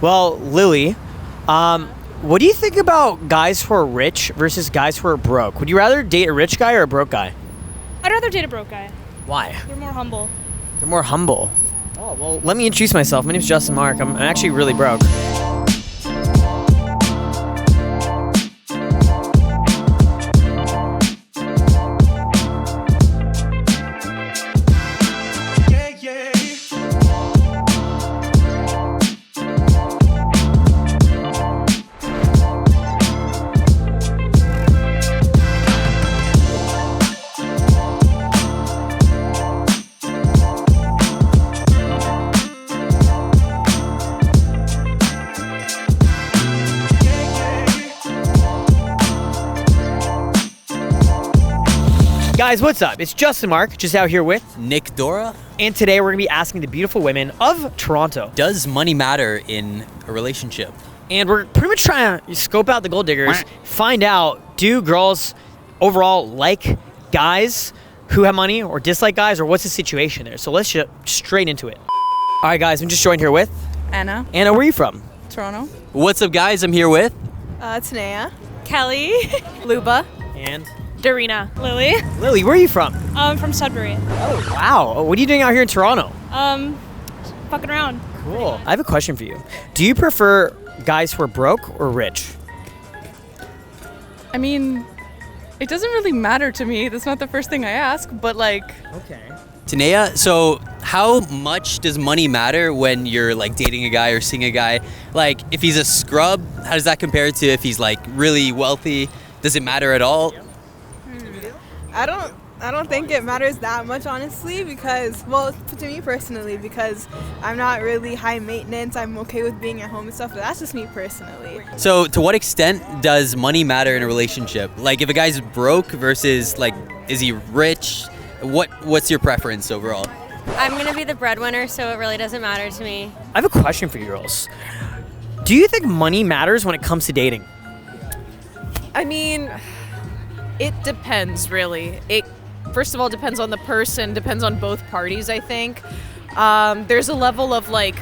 Well, Lily, what do you think about guys who are rich versus guys who are broke? Would you rather date a rich guy or a broke guy? I'd rather date a broke guy. Why? They're more humble. They're more humble. Oh, well, let me introduce myself. My name's Justin Marc. I'm actually really broke. Guys, what's up? It's Justin Marc, just out here with Nick Dora. And today we're going to be asking the beautiful women of Toronto. Does money matter in a relationship? And we're pretty much trying to scope out the gold diggers, find out, do girls overall like guys who have money or dislike guys, or what's the situation there? So let's just straight into it. All right, guys, I'm just joined here with Anna. Anna, where are you from? Toronto. What's up, guys? I'm here with Tanea. Kelly. Luba. And Darina. Lily. Lily, where are you from? From Sudbury. Oh, wow. What are you doing out here in Toronto? Fucking around. Cool. I have a question for you. Do you prefer guys who are broke or rich? I mean, it doesn't really matter to me. That's not the first thing I ask, but like... Okay. Tanea. So how much does money matter when you're like dating a guy or seeing a guy? Like if he's a scrub, how does that compare to if he's like really wealthy? Does it matter at all? I don't think it matters that much, honestly, because, well, to me personally, because I'm not really high maintenance. I'm okay with being at home and stuff, but that's just me personally. So to what extent does money matter in a relationship? Like if a guy's broke versus like, is he rich? What's your preference overall? I'm going to be the breadwinner, so it really doesn't matter to me. I have a question for you girls. Do you think money matters when it comes to dating? I mean, it depends, really. It, first of all, depends on the person, depends on both parties, I think. There's a level of, like,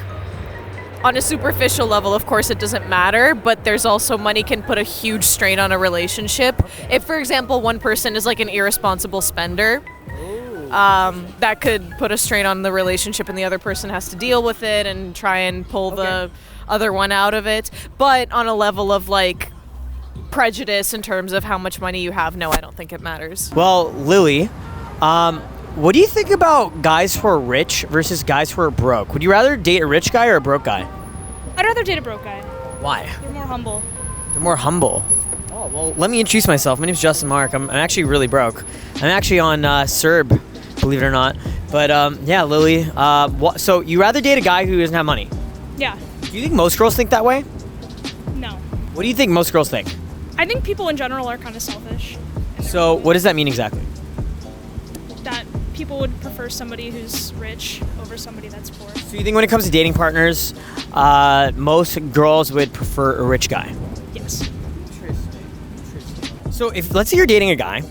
on a superficial level, of course, it doesn't matter, but there's also money can put a huge strain on a relationship. If, for example, one person is, like, an irresponsible spender, that could put a strain on the relationship, and the other person has to deal with it and try and pull the other one out of it. But on a level of, like, prejudice in terms of how much money you have, no, I don't think it matters. Well, Lily, what do you think about guys who are rich versus guys who are broke? Would you rather date a rich guy or a broke guy? I'd rather date a broke guy. Why? They're more humble. They're more humble. Oh, well, let me introduce myself. My name's Justin Marc. I'm actually really broke. I'm actually on CERB, believe it or not. But yeah, Lily, so you rather date a guy who doesn't have money? Yeah. Do you think most girls think that way? No. What do you think most girls think? I think people in general are kind of selfish. So what does that mean exactly? That people would prefer somebody who's rich over somebody that's poor. So you think when it comes to dating partners, most girls would prefer a rich guy? Yes. So if, let's say you're dating a guy,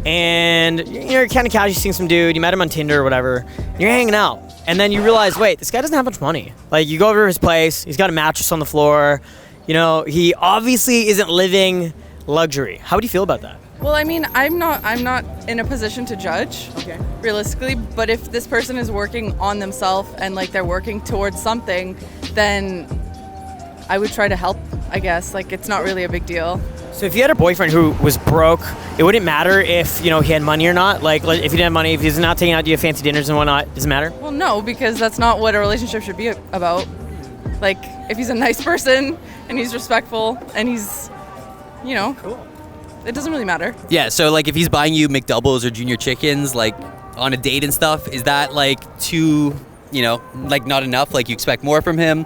and you're kind of casually seeing some dude, you met him on Tinder or whatever, and you're hanging out, and then you realize, wait, this guy doesn't have much money. Like, you go over to his place, he's got a mattress on the floor, you know, he obviously isn't living luxury. How would you feel about that? Well, I mean, I'm not in a position to judge, realistically, but if this person is working on themselves and, like, they're working towards something, then I would try to help, I guess. Like, it's not really a big deal. So if you had a boyfriend who was broke, it wouldn't matter if, you know, he had money or not? Like if he didn't have money, if he's not taking out you fancy dinners and whatnot, does it matter? Well, no, because that's not what a relationship should be about. Like, if he's a nice person and he's respectful and he's, you know, cool. It doesn't really matter. Yeah, so like if he's buying you McDoubles or Junior Chickens, like on a date and stuff, is that like too, you know, like not enough? Like you expect more from him?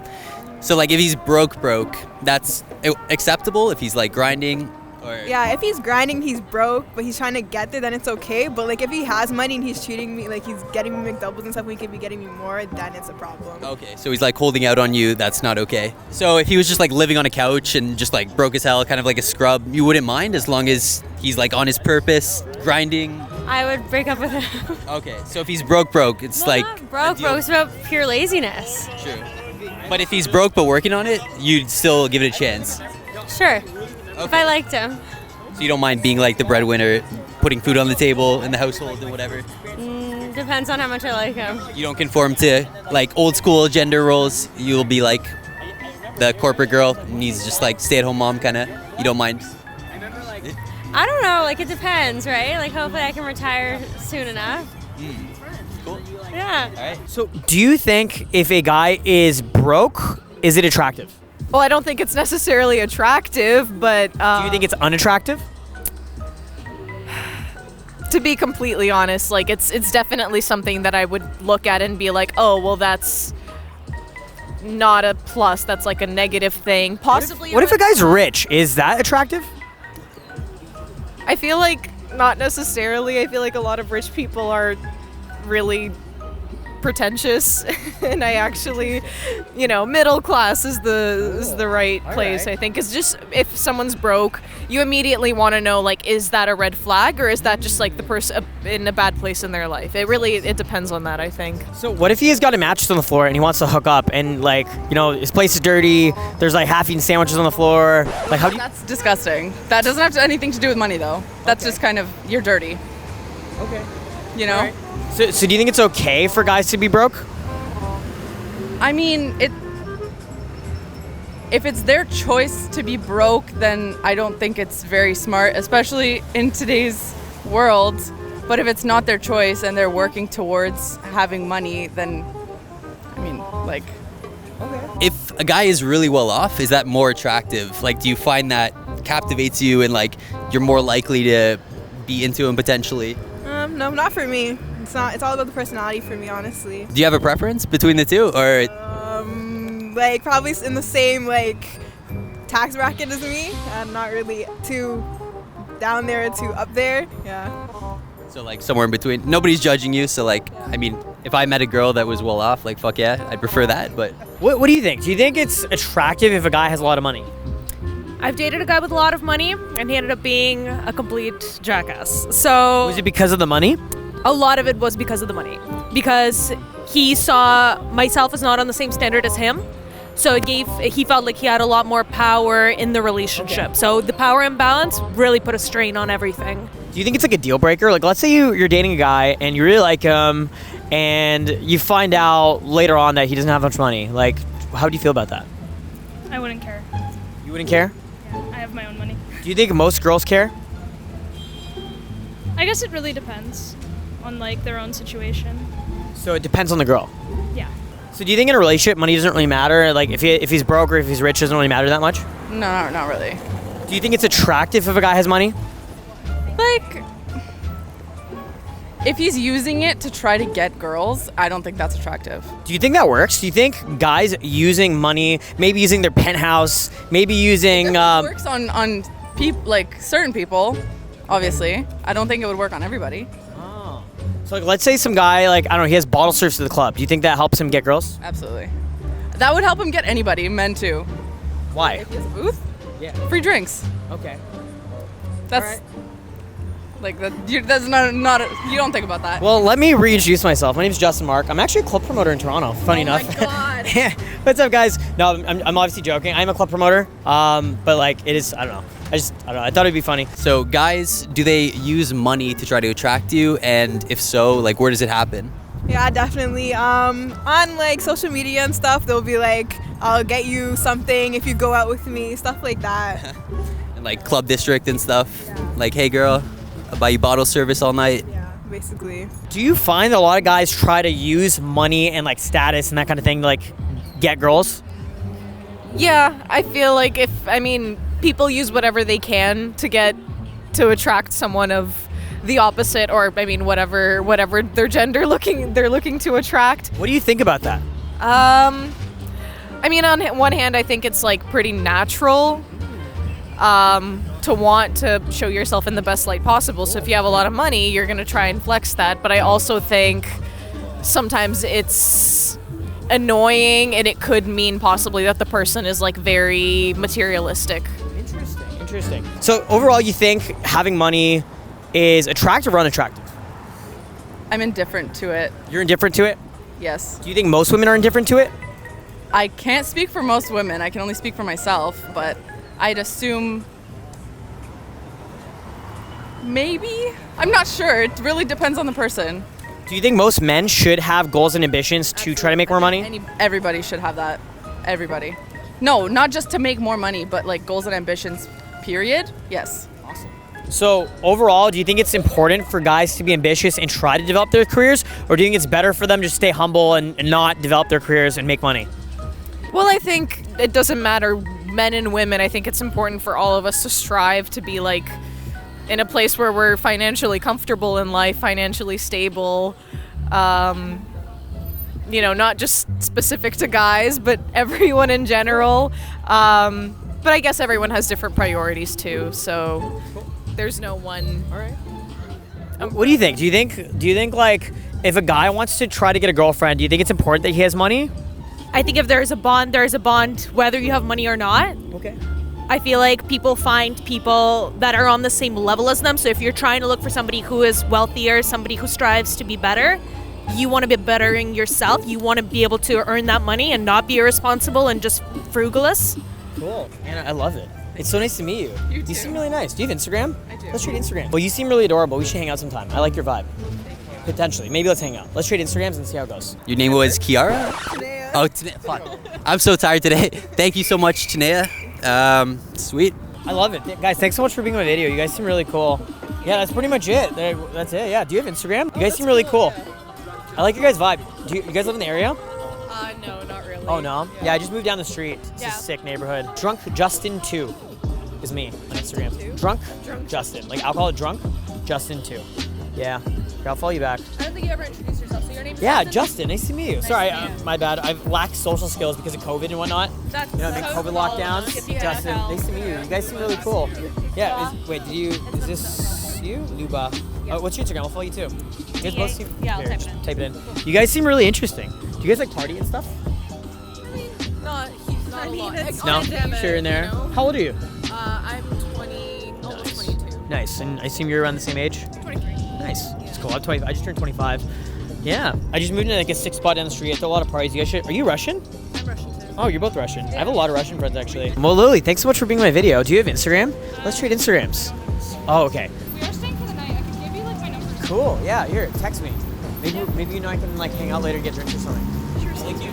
So like if he's broke, that's acceptable if he's like grinding? Or... Yeah, if he's grinding, he's broke, but he's trying to get there, then it's okay. But like if he has money and he's treating me, like he's getting me McDoubles and stuff, we could be getting me more, then it's a problem. Okay, so he's like holding out on you, that's not okay. So if he was just like living on a couch and just like broke as hell, kind of like a scrub, you wouldn't mind as long as he's like on his purpose, grinding? I would break up with him. Okay, so if he's broke, it's well, like... Not broke, it's about pure laziness. True. But if he's broke but working on it, you'd still give it a chance. Sure. If I liked him. So you don't mind being like the breadwinner, putting food on the table in the household and whatever. Depends on how much I like him. You don't conform to like old school gender roles. You'll be like the corporate girl, needs just like stay-at-home mom kind of. You don't mind. I don't know, like it depends, right? Like hopefully I can retire soon enough. Cool. Yeah. All right. So, do you think if a guy is broke, is it attractive? Well, I don't think it's necessarily attractive, but Do you think it's unattractive? to be completely honest, like it's definitely something that I would look at and be like, oh, well, that's not a plus. That's like a negative thing. Possibly. What if a guy's rich? Is that attractive? I feel like not necessarily. I feel like a lot of rich people are really pretentious, and I actually, middle class is the right place. I think is just if someone's broke, you immediately want to know like, is that a red flag or is that just like the person in a bad place in their life? It depends on that, I think. So what if he has got a mattress on the floor and he wants to hook up and like, his place is dirty, there's like half-eaten sandwiches on the floor, like how do you... That's disgusting. That doesn't have anything to do with money, though. That's just kind of, you're dirty. Okay. You know? So do you think it's okay for guys to be broke? I mean, if it's their choice to be broke, then I don't think it's very smart, especially in today's world. But if it's not their choice and they're working towards having money, then, I mean, like... If a guy is really well off, is that more attractive? Like, do you find that captivates you and like you're more likely to be into him potentially? No, not for me. It's not. It's all about the personality for me, honestly. Do you have a preference between the two, or Like probably in the same like tax bracket as me. I'm not really too down there or too up there. Yeah. so like somewhere in between? Nobody's judging you, so like, I mean, if I met a girl that was well off, like fuck yeah, I'd prefer that. But What do you think? Do you think it's attractive if a guy has a lot of money? I've dated a guy with a lot of money, and he ended up being a complete jackass. So Was it because of the money? a lot of it was because of the money, because he saw myself as not on the same standard as him. So he felt like he had a lot more power in the relationship. So the power imbalance really put a strain on everything. Do you think it's like a deal breaker? Like, let's say you're dating a guy and you really like him, and you find out later on that he doesn't have much money. Like, how do you feel about that? I wouldn't care. You wouldn't care? Yeah, I have my own money. Do you think most girls care? I guess it really depends on like their own situation. So it depends on the girl. Yeah. So do you think in a relationship money doesn't really matter? Like if he's broke or if he's rich doesn't really matter that much? No, not really. Do you think it's attractive if a guy has money? Like, if he's using it to try to get girls, I don't think that's attractive. Do you think that works? Do you think guys using money, maybe using their penthouse, maybe using It works on like certain people, obviously. I don't think it would work on everybody. So like, let's say some guy, like, I don't know, he has bottle service to the club. Do you think that helps him get girls? Absolutely. That would help him get anybody, men too. Why? If he has a booth, Yeah. free drinks. Okay. That's like that's not you don't think about that. Well, let me reintroduce myself. My name is Justin Marc. I'm actually a club promoter in Toronto. Funny enough. Oh my god. Yeah. What's up, guys? No, I'm obviously joking. I'm a club promoter. But like, it is. I don't know. I don't know. I thought it'd be funny. so guys, do they use money to try to attract you? And if so, like where does it happen? Yeah, definitely. On like social media and stuff, they'll be like, "I'll get you something if you go out with me," stuff like that. And like club district and stuff. Like, hey girl, I'll buy you bottle service all night. Yeah, basically. Do you find that a lot of guys try to use money and like status and that kind of thing to like get girls? Yeah, I feel like people use whatever they can to attract someone of the opposite, or whatever their gender they're looking to attract. What do you think about that? On one hand, I think it's like pretty natural to want to show yourself in the best light possible. So if you have a lot of money, you're going to try and flex that. But I also think sometimes it's annoying, and it could mean possibly that the person is like very materialistic. Interesting. So overall, you think having money is attractive or unattractive? I'm indifferent to it. You're indifferent to it? Yes. Do you think most women are indifferent to it? I can't speak for most women. I can only speak for myself, but I'd assume maybe. I'm not sure. It really depends on the person. Do you think most men should have goals and ambitions to try to make more money? Everybody should have that. Everybody. No, not just to make more money, but like goals and ambitions, period. Yes. So overall, do you think it's important for guys to be ambitious and try to develop their careers? Or do you think it's better for them to stay humble and not develop their careers and make money? Well, I think it doesn't matter, men and women. I think it's important for all of us to strive to be like in a place where we're financially comfortable in life, financially stable. You know, not just specific to guys, but everyone in general. But I guess everyone has different priorities too. So there's no one. All right. What do you think? Do you think like if a guy wants to try to get a girlfriend, do you think it's important that he has money? I think if there's a bond, there's a bond whether you have money or not. Okay. I feel like people find people that are on the same level as them. So if you're trying to look for somebody who is wealthier, somebody who strives to be better, you want to be bettering yourself. You want to be able to earn that money and not be irresponsible and just frugalous. Cool. Anna, I love it. It's so nice to meet you. You seem really nice. Do you have Instagram? I do. Let's trade Instagram. Well, you seem really adorable. We should hang out sometime. I like your vibe. Potentially. Maybe let's hang out. Let's trade Instagrams and see how it goes. Your name was Kiara? Oh, Tanea. Fuck. I'm so tired today. Thank you so much, Tanea. Sweet. I love it. Guys, thanks so much for being on my video. You guys seem really cool. Yeah, that's pretty much it. That's it. Yeah. Do you have Instagram? You guys seem really cool. I like your guys' vibe. Do you guys live in the area? No, not really. Oh, no? Yeah, I just moved down the street. It's a sick neighborhood. Drunk Justin 2 is me on Instagram. Drunk Justin. Like, I'll call it Drunk Justin 2. Yeah. Here, I'll follow you back. I don't think you ever introduced yourself. So your name is Justin. Nice to meet you. Sorry, my bad. I've lacked social skills because of COVID and whatnot. That's You know, big COVID lockdowns. Justin, nice to meet you. You guys seem really cool. Yeah. Is this you? Luba. Oh, what's your Instagram? I'll follow you too. You guys both seem. Yeah, I'll here, type it just in. type it in. You guys seem really interesting. Do you guys like party and stuff? Not a lot. No. Sure in there. How old are you? I'm 20, almost 22. Nice. And I assume you're around the same age. 23. Nice. It's cool. I'm 20. I just turned 25. Yeah. I just moved into like a sick spot down the street. I throw a lot of parties. You guys should. Are you Russian? I'm Russian too. Oh, you're both Russian. I have a lot of Russian friends actually. Well, Lily, thanks so much for being on my video. Do you have Instagram? Let's trade Instagrams. Oh, okay. We are staying for the night. I can give you like my number. Cool. Yeah. Here, text me. Maybe you know I can like hang out later and get drinks or something. Sure. Thank you.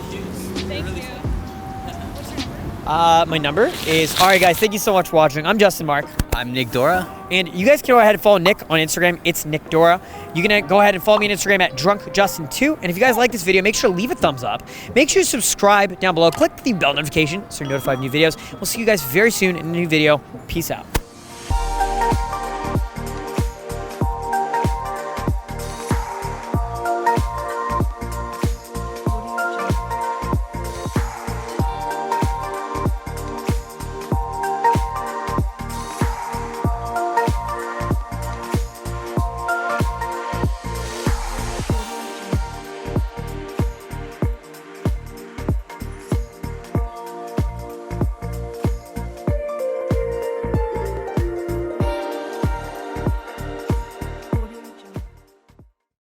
Thank you. What's your number? My number is. All right, guys. Thank you so much for watching. I'm Justin Marc. I'm Nick Dora. And you guys can go ahead and follow Nick on Instagram. It's Nick Dora. You can go ahead and follow me on Instagram at DrunkJustin2. And if you guys like this video, make sure to leave a thumbs up. Make sure to subscribe down below. Click the bell notification so you're notified of new videos. We'll see you guys very soon in a new video. Peace out.